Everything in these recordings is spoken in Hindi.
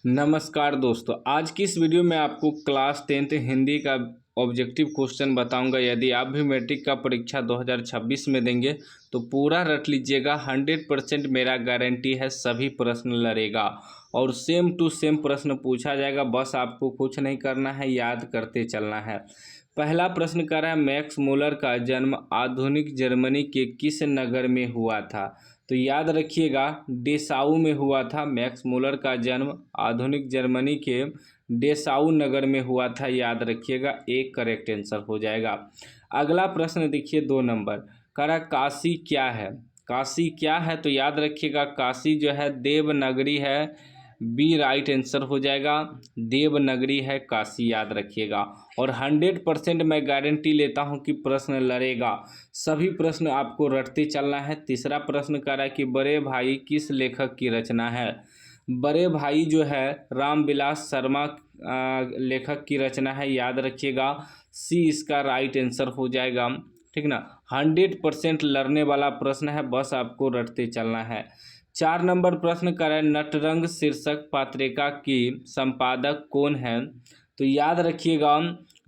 नमस्कार दोस्तों, आज की इस वीडियो में आपको क्लास 10th हिंदी का ऑब्जेक्टिव क्वेश्चन बताऊंगा। यदि आप भी मैट्रिक का परीक्षा 2026 में देंगे तो पूरा रट लीजिएगा। 100% मेरा गारंटी है सभी प्रश्न लड़ेगा और सेम टू सेम प्रश्न पूछा जाएगा। बस आपको कुछ नहीं करना है, याद करते चलना है। पहला प्रश्न कर रहा है, मैक्स मूलर का जन्म आधुनिक जर्मनी के किस नगर में हुआ था? तो याद रखिएगा डेसाऊ में हुआ था। मैक्स मूलर का जन्म आधुनिक जर्मनी के डेसाऊ नगर में हुआ था, याद रखिएगा। एक करेक्ट आंसर हो जाएगा। अगला प्रश्न देखिए 2 नंबर करा, काशी क्या है? काशी क्या है? तो याद रखिएगा काशी जो है देवनगरी है। बी राइट आंसर हो जाएगा। देवनगरी है काशी, याद रखिएगा। और 100% मैं गारंटी लेता हूं कि प्रश्न लड़ेगा। सभी प्रश्न आपको रटते चलना है। तीसरा प्रश्न कह रहा है कि बड़े भाई किस लेखक की रचना है? बड़े भाई जो है रामविलास शर्मा लेखक की रचना है, याद रखिएगा। सी इसका राइट आंसर हो जाएगा। ठीक ना, 100% लड़ने वाला प्रश्न है, बस आपको रटते चलना है। 4 नंबर प्रश्न करें, नटरंग शीर्षक पत्रिका की संपादक कौन है? तो याद रखिएगा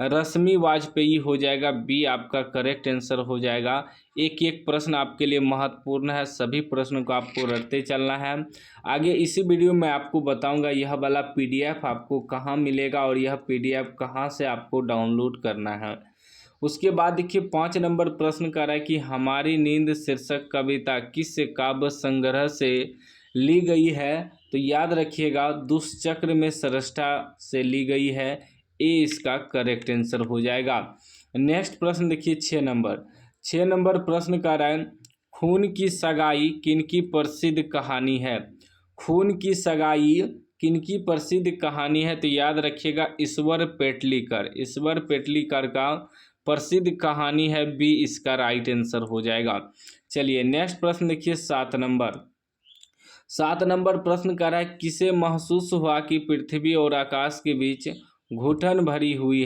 रश्मि वाजपेयी हो जाएगा। बी आपका करेक्ट आंसर हो जाएगा। एक एक प्रश्न आपके लिए महत्वपूर्ण है, सभी प्रश्नों को आपको रटते चलना है। आगे इसी वीडियो में आपको बताऊंगा यह वाला पीडीएफ आपको कहाँ मिलेगा और यह पीडीएफ कहाँ से आपको डाउनलोड करना है। उसके बाद देखिए 5 नंबर प्रश्न कर रहा है कि हमारी नींद शीर्षक कविता किस काव्य संग्रह से ली गई है? तो याद रखिएगा दुष्चक्र में सृष्टा से ली गई है। ए इसका करेक्ट आंसर हो जाएगा। नेक्स्ट प्रश्न देखिए 6 नंबर प्रश्न का रहा है, खून की सगाई किनकी प्रसिद्ध कहानी है? खून की सगाई किनकी प्रसिद्ध कहानी है? तो याद रखिएगा ईश्वर पेटलीकर का प्रसिद्ध कहानी है। बी इसका राइट आंसर हो जाएगा। चलिए नेक्स्ट प्रश्न देखिए 7 नंबर प्रश्न कर रहा है, किसे महसूस हुआ कि पृथ्वी और आकाश के बीच घुटन भरी हुई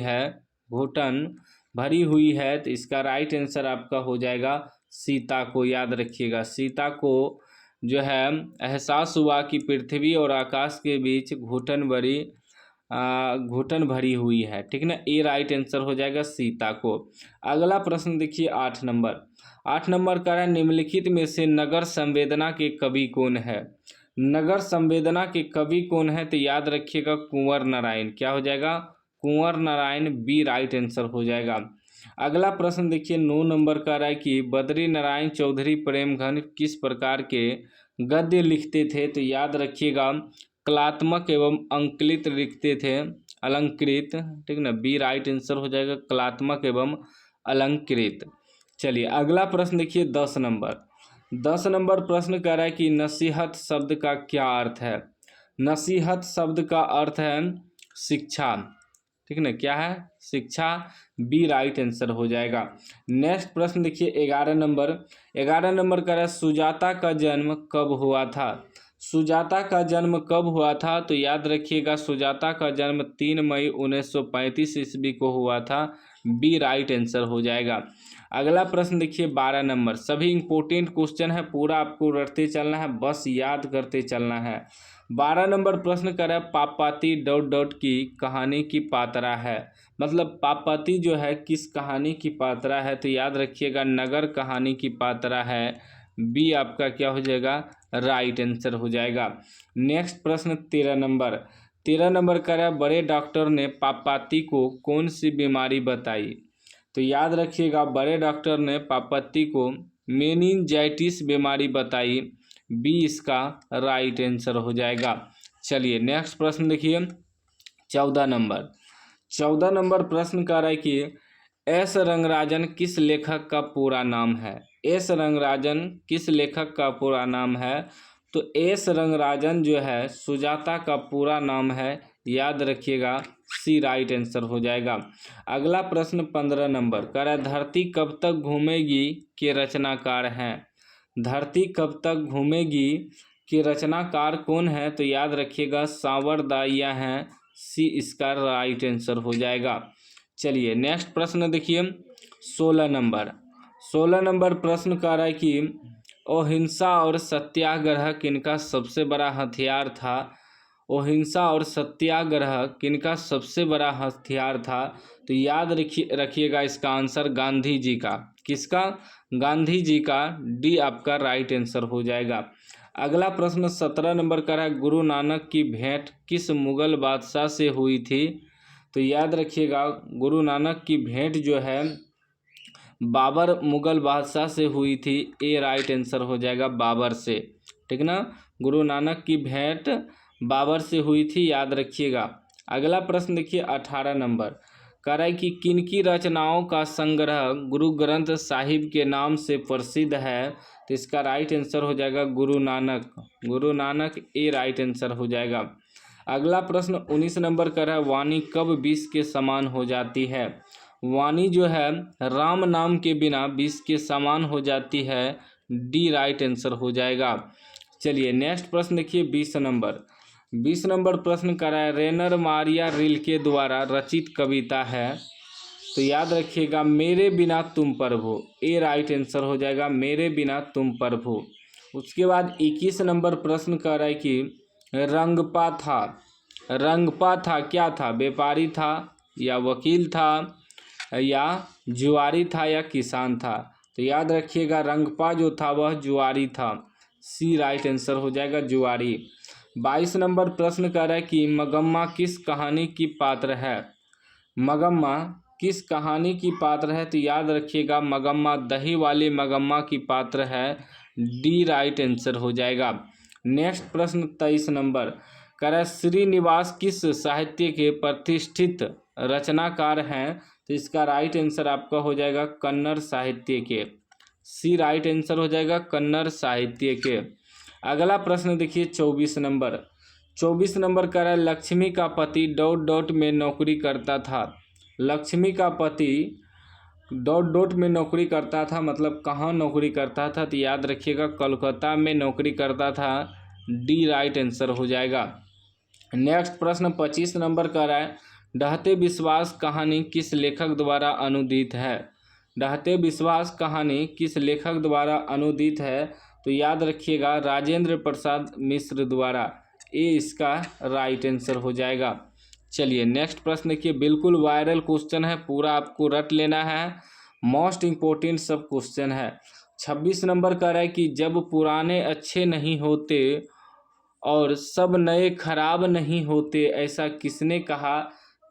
है? तो इसका राइट आंसर आपका हो जाएगा सीता को, याद रखिएगा। सीता को जो है एहसास हुआ कि पृथ्वी और आकाश के बीच घुटन भरी हुई है। ठीक ना, ए राइट आंसर हो जाएगा सीता को। अगला प्रश्न देखिए 8 नंबर का है, निम्नलिखित में से नगर संवेदना के कवि कौन है? नगर संवेदना के कवि कौन है? तो याद रखिएगा कुंवर नारायण। क्या हो जाएगा? कुंवर नारायण। बी राइट आंसर हो जाएगा। अगला प्रश्न देखिए 9 नंबर का है कि बद्री नारायण चौधरी प्रेमघन किस प्रकार के गद्य लिखते थे? तो याद रखिएगा कलात्मक एवं अंकलित लिखते थे, अलंकृत। ठीक ना, बी राइट आंसर हो जाएगा कलात्मक एवं अलंकृत। चलिए अगला प्रश्न देखिए 10 नंबर प्रश्न कह रहा है कि नसीहत शब्द का क्या अर्थ है? नसीहत शब्द का अर्थ है शिक्षा। ठीक ना, क्या है? शिक्षा। बी राइट आंसर हो जाएगा। नेक्स्ट प्रश्न देखिए 11 नंबर कह रहा है, सुजाता का जन्म कब हुआ था? सुजाता का जन्म कब हुआ था? तो याद रखिएगा सुजाता का जन्म 3 मई 1935 ईस्वी को हुआ था। बी राइट आंसर हो जाएगा। अगला प्रश्न देखिए 12 नंबर, सभी इंपॉर्टेंट क्वेश्चन है, पूरा आपको रटते चलना है, बस याद करते चलना है। 12 नंबर प्रश्न कर रहा है, पापाती ... की कहानी की पात्रा है। मतलब पापाती जो है किस कहानी की पात्रा है? तो याद रखिएगा नगर कहानी की पात्रा है। बी आपका क्या हो जाएगा? राइट आंसर हो जाएगा। नेक्स्ट प्रश्न 13 नंबर कर रहा है, बड़े डॉक्टर ने पापाती को कौन सी बीमारी बताई? तो याद रखिएगा बड़े डॉक्टर ने पापाती को मेनिंजाइटिस बीमारी बताई। बी इसका राइट आंसर हो जाएगा। चलिए नेक्स्ट प्रश्न देखिए 14 नंबर प्रश्न कर रहा है कि एस रंगराजन किस लेखक का पूरा नाम है? एस रंगराजन किस लेखक का पूरा नाम है? तो एस रंगराजन जो है सुजाता का पूरा नाम है, याद रखिएगा सी राइट आंसर हो जाएगा। अगला प्रश्न 15 नंबर कह रहा है, धरती कब तक घूमेगी के रचनाकार हैं? धरती कब तक घूमेगी के रचनाकार कौन है? तो याद रखिएगा सांवरदाइया हैं। सी इसका राइट आंसर हो जाएगा। चलिए नेक्स्ट प्रश्न देखिए 16 नंबर प्रश्न कह रहा है कि अहिंसा और सत्याग्रह किनका सबसे बड़ा हथियार था? अहिंसा और सत्याग्रह किनका सबसे बड़ा हथियार था? तो याद रखिएगा इसका आंसर गांधी जी का। किसका? गांधी जी का। डी आपका राइट आंसर हो जाएगा। अगला प्रश्न 17 नंबर का है, गुरु नानक की भेंट किस मुगल बादशाह से हुई थी? तो याद रखिएगा गुरु नानक की भेंट जो है बाबर मुगल बादशाह से हुई थी। ए राइट आंसर हो जाएगा बाबर से, ठीक ना। गुरु नानक की भेंट बाबर से हुई थी, याद रखिएगा। अगला प्रश्न देखिए 18 नंबर कह रहा है कि किनकी रचनाओं का संग्रह गुरु ग्रंथ साहिब के नाम से प्रसिद्ध है? तो इसका राइट आंसर हो जाएगा गुरु नानक। गुरु नानक ए राइट आंसर हो जाएगा। अगला प्रश्न 19 नंबर का है, वाणी कब विष के समान हो जाती है? वाणी जो है राम नाम के बिना विष के समान हो जाती है। डी राइट आंसर हो जाएगा। चलिए नेक्स्ट प्रश्न देखिए 20 नंबर प्रश्न कर रहा है, रेनर मारिया रिल्के द्वारा रचित कविता है? तो याद रखिएगा मेरे बिना तुम प्रभु। ए राइट आंसर हो जाएगा मेरे बिना तुम प्रभु। उसके बाद 21 नंबर प्रश्न कर रहा है कि रंगपा था क्या था? व्यापारी था या वकील था या जुआरी था या किसान था? तो याद रखिएगा रंगपा जो था वह जुआरी था। सी राइट आंसर हो जाएगा जुआरी। 22 नंबर प्रश्न कर रहा है कि मगम्मा किस कहानी की पात्र है? मगम्मा किस कहानी की पात्र है? तो याद रखिएगा मगम्मा दही वाली मगम्मा की पात्र है। डी राइट आंसर हो जाएगा। नेक्स्ट प्रश्न 23 नंबर कह रहा है, श्रीनिवास किस साहित्य के प्रतिष्ठित रचनाकार हैं? तो इसका राइट आंसर आपका हो जाएगा कन्नड़ साहित्य के। सी राइट आंसर हो जाएगा कन्नड़ साहित्य के। अगला प्रश्न देखिए 24 नंबर कह रहा है, लक्ष्मी का पति ... में नौकरी करता था। लक्ष्मी का पति ... में नौकरी करता था, मतलब कहाँ नौकरी करता था? तो याद रखिएगा कोलकाता में नौकरी करता था। डी राइट आंसर हो जाएगा। नेक्स्ट प्रश्न 25 नंबर कह रहा है, ढहते विश्वास कहानी किस लेखक द्वारा अनुदित है? ढहते विश्वास कहानी किस लेखक द्वारा अनुदित है? तो याद रखिएगा राजेंद्र प्रसाद मिश्र द्वारा। ए इसका राइट आंसर हो जाएगा। चलिए नेक्स्ट प्रश्न देखिए, बिल्कुल वायरल क्वेश्चन है, पूरा आपको रट लेना है, मोस्ट इम्पोर्टेंट सब क्वेश्चन है। 26 नंबर कह रहा है कि जब पुराने अच्छे नहीं होते और सब नए खराब नहीं होते, ऐसा किसने कहा?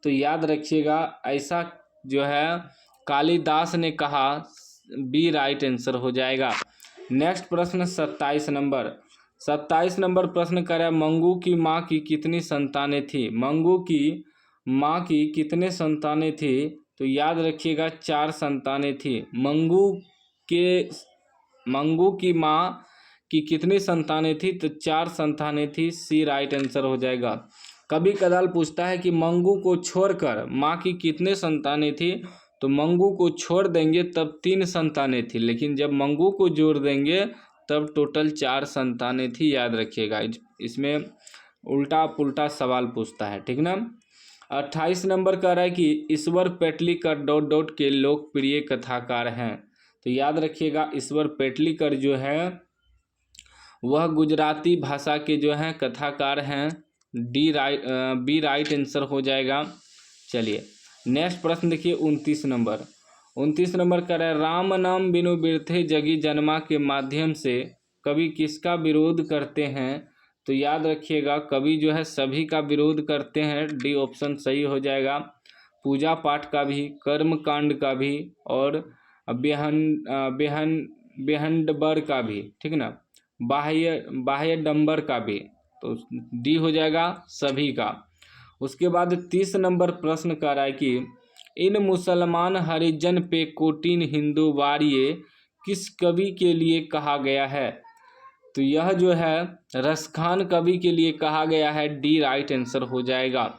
तो याद रखिएगा ऐसा जो है कालिदास ने कहा। बी राइट आंसर हो जाएगा। नेक्स्ट प्रश्न 27 नंबर प्रश्न कर रहा है, मंगू की माँ की कितनी संतानें थी? मंगू की माँ की कितने संतानें थी? तो याद रखिएगा 4 संतानें थी। मंगू की माँ की कितनी संतानें थी? तो 4 संतानें थी। सी राइट आंसर हो जाएगा। कभी कदाल पूछता है कि मंगू को छोड़कर माँ की कितने संतानें थी? तो मंगू को छोड़ देंगे तब 3 संतानें थी, लेकिन जब मंगू को जोड़ देंगे तब टोटल 4 संतानें थी। याद रखिएगा इसमें उल्टा पुल्टा सवाल पूछता है, ठीक ना। 28 नंबर कह रहा है कि ईश्वर पेटलीकर ... के लोकप्रिय कथाकार हैं। तो याद रखिएगा ईश्वर पेटलीकर जो है वह गुजराती भाषा के जो हैं कथाकार हैं। बी राइट आंसर हो जाएगा। चलिए नेक्स्ट प्रश्न देखिए 29 नंबर कह रहा है, राम नाम बिनु बिरथे जगी जन्मा के माध्यम से कवि किसका विरोध करते हैं? तो याद रखिएगा कवि जो है सभी का विरोध करते हैं। डी ऑप्शन सही हो जाएगा। पूजा पाठ का भी, कर्म कांड का भी और बेहंडबर का भी, ठीक ना, बाह्य डंबर का भी। तो डी हो जाएगा सभी का। उसके बाद 30 नंबर प्रश्न कर रहा है कि इन मुसलमान हरिजन पे कोटिन हिंदू वारिये किस कवि के लिए कहा गया है? तो यह जो है रसखान कवि के लिए कहा गया है। डी राइट आंसर हो जाएगा।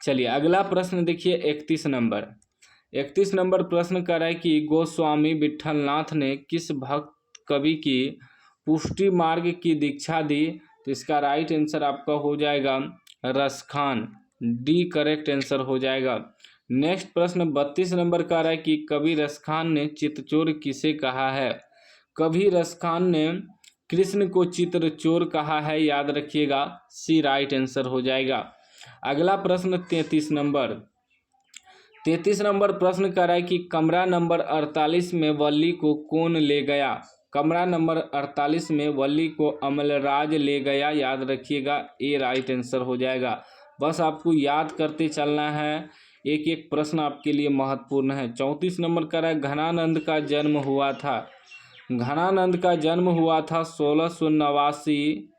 चलिए अगला प्रश्न देखिए 31 नंबर प्रश्न कर रहा है कि गोस्वामी विठलनाथ ने किस भक्त कवि की पुष्टि मार्ग की दीक्षा दी? तो इसका राइट आंसर आपका हो जाएगा रसखान। डी करेक्ट आंसर हो जाएगा। नेक्स्ट प्रश्न 32 नंबर का रहा है कि कवि रसखान ने चित्तचोर किसे कहा है? कवि रसखान ने कृष्ण को चित्र चोर कहा है, याद रखिएगा सी राइट आंसर हो जाएगा। अगला प्रश्न 33 नंबर। 33 नंबर प्रश्न कर रहा है कि कमरा नंबर 48 में वल्ली को कौन ले गया। कमरा नंबर 48 में वल्ली को अमलराज ले गया, याद रखिएगा ए राइट आंसर हो जाएगा। बस आपको याद करते चलना है, एक एक प्रश्न आपके लिए महत्वपूर्ण है। 34 नंबर का है घनानंद का जन्म हुआ था। घनानंद का जन्म हुआ था 1689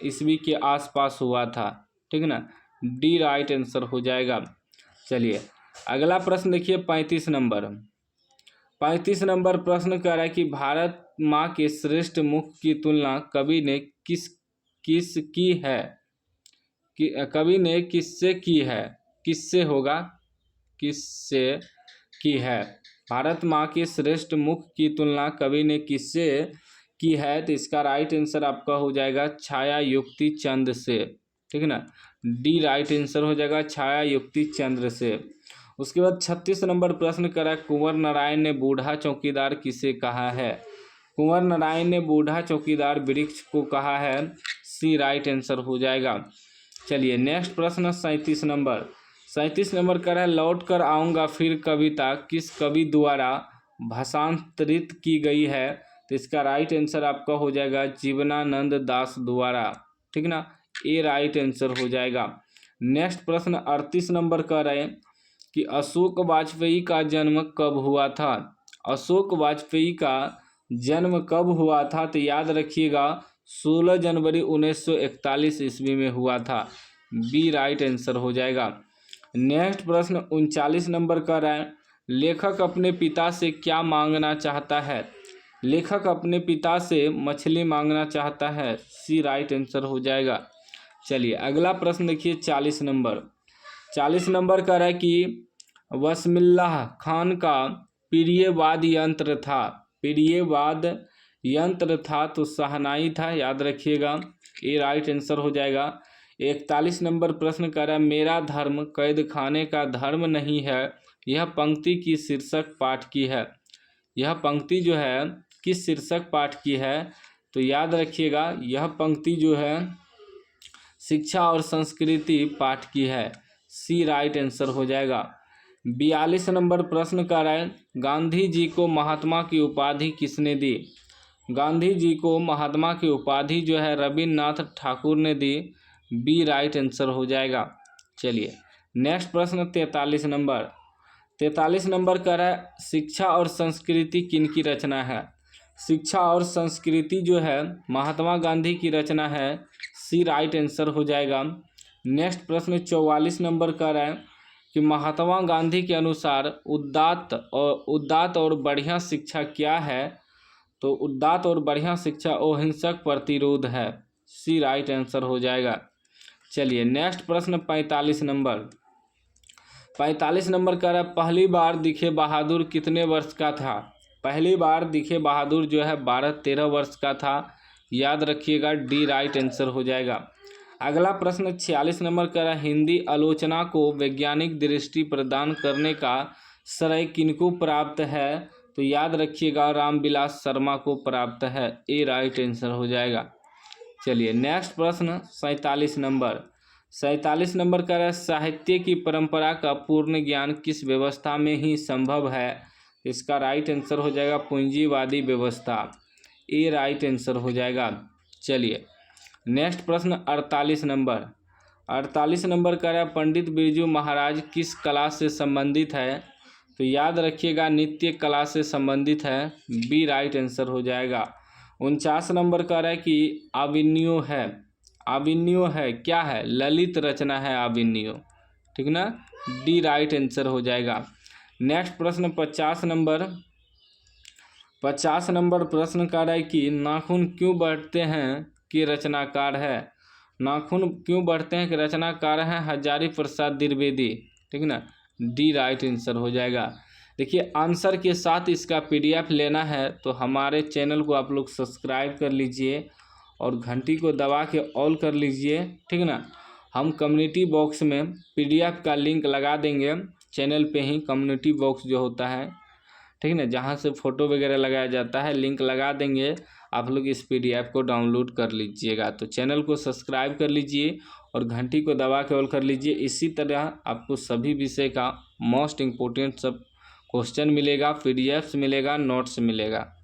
ईस्वी के आसपास हुआ था, ठीक है ना, डी राइट आंसर हो जाएगा। चलिए अगला प्रश्न देखिए 35 नंबर। 35 नंबर प्रश्न कह रहा है कि भारत माँ के श्रेष्ठ मुख की तुलना कवि ने किस की है, कवि ने किससे की है, किससे होगा, किससे की है। भारत माँ के श्रेष्ठ मुख की तुलना कवि ने किससे की है, तो इसका राइट आंसर आपका हो जाएगा छाया युक्ति चंद से, ठीक है ना, डी राइट आंसर हो जाएगा छाया युक्ति चंद्र से। उसके बाद 36 नंबर प्रश्न करा कुंवर नारायण ने बूढ़ा चौकीदार किसे कहा है। कुंवर नारायण ने बूढ़ा चौकीदार वृक्ष को कहा है, सी राइट आंसर हो जाएगा। चलिए नेक्स्ट प्रश्न 37 नंबर। 37 नंबर का है लौट कर आऊँगा फिर कविता किस कवि द्वारा भाषांतरित की गई है, तो इसका राइट आंसर आपका हो जाएगा जीवनानंद दास द्वारा, ठीक ना, ए राइट आंसर हो जाएगा। नेक्स्ट प्रश्न 38 नंबर का है कि अशोक वाजपेयी का जन्म कब हुआ था। अशोक वाजपेयी का जन्म कब हुआ था, तो याद रखिएगा 16 जनवरी 1941 ईस्वी में हुआ था, बी राइट आंसर हो जाएगा। नेक्स्ट प्रश्न 39 नंबर का है लेखक अपने पिता से क्या मांगना चाहता है। लेखक अपने पिता से मछली मांगना चाहता है, सी राइट आंसर हो जाएगा। चलिए अगला प्रश्न देखिए 40 नंबर। 40 नंबर का है कि वस्मिल्लाह खान का प्रियवाद यंत्र था। प्रियवाद यंत्र था तो शहनाई था, याद रखिएगा, ये राइट आंसर हो जाएगा। 41 नंबर प्रश्न कर रहा है मेरा धर्म कैद खाने का धर्म नहीं है, यह पंक्ति की शीर्षक पाठ की है। यह पंक्ति जो है किस शीर्षक पाठ की है, तो याद रखिएगा यह पंक्ति जो है शिक्षा और संस्कृति पाठ की है, सी राइट आंसर हो जाएगा। 42 नंबर प्रश्न कर रहा है गांधी जी को महात्मा की उपाधि किसने दी। गांधी जी को महात्मा की उपाधि जो है रविन्द्रनाथ ठाकुर ने दी, बी राइट आंसर हो जाएगा। चलिए नेक्स्ट प्रश्न 43 नंबर। 43 नंबर का है शिक्षा और संस्कृति किनकी रचना है। शिक्षा और संस्कृति जो है महात्मा गांधी की रचना है, सी राइट आंसर हो जाएगा। नेक्स्ट प्रश्न 44 नंबर का है कि महात्मा गांधी के अनुसार उदात्त और बढ़िया शिक्षा क्या है, तो उदात्त और बढ़िया शिक्षा अहिंसक प्रतिरोध है, सी राइट आंसर हो जाएगा। चलिए नेक्स्ट प्रश्न 45 नंबर। 45 नंबर का है पहली बार दिखे बहादुर कितने वर्ष का था। पहली बार दिखे बहादुर जो है 12-13 वर्ष का था, याद रखिएगा, डी राइट आंसर हो जाएगा। अगला प्रश्न 46 नंबर का है हिंदी आलोचना को वैज्ञानिक दृष्टि प्रदान करने का श्रेय किनको प्राप्त है, तो याद रखिएगा रामविलास शर्मा को प्राप्त है, ए राइट आंसर हो जाएगा। चलिए नेक्स्ट प्रश्न 47 नंबर। 47 नंबर का है साहित्य की परंपरा का पूर्ण ज्ञान किस व्यवस्था में ही संभव है, इसका राइट आंसर हो जाएगा पूंजीवादी व्यवस्था, ए राइट आंसर हो जाएगा। चलिए नेक्स्ट प्रश्न 48 नंबर। 48 नंबर का है पंडित बिरजू महाराज किस कला से संबंधित है, तो याद रखिएगा नृत्य कला से संबंधित है, बी राइट आंसर हो जाएगा। 49 नंबर का है कि आविन्यो है। आविन्यो है क्या है, ललित रचना है आविन्यो, ठीक ना, डी राइट आंसर हो जाएगा। नेक्स्ट प्रश्न 50 नंबर। 50 नंबर प्रश्न का है कि नाखून क्यों बढ़ते हैं कि रचनाकार है। नाखून क्यों बढ़ते हैं कि रचनाकार हैं हजारी प्रसाद द्विवेदी, ठीक ना, डी राइट आंसर हो जाएगा। देखिए आंसर के साथ इसका पीडीएफ लेना है तो हमारे चैनल को आप लोग सब्सक्राइब कर लीजिए और घंटी को दबा के ऑल कर लीजिए, ठीक ना। हम कम्युनिटी बॉक्स में पीडीएफ का लिंक लगा देंगे, चैनल पे ही कम्युनिटी बॉक्स जो होता है, ठीक ना, जहाँ से फ़ोटो वगैरह लगाया जाता है, लिंक लगा देंगे, आप लोग इस PDF को डाउनलोड कर लीजिएगा। तो चैनल को सब्सक्राइब कर लीजिए और घंटी को दबा के ऑल कर लीजिए। इसी तरह आपको सभी विषय का मोस्ट इम्पोर्टेंट सब क्वेश्चन मिलेगा, PDFs मिलेगा, नोट्स मिलेगा।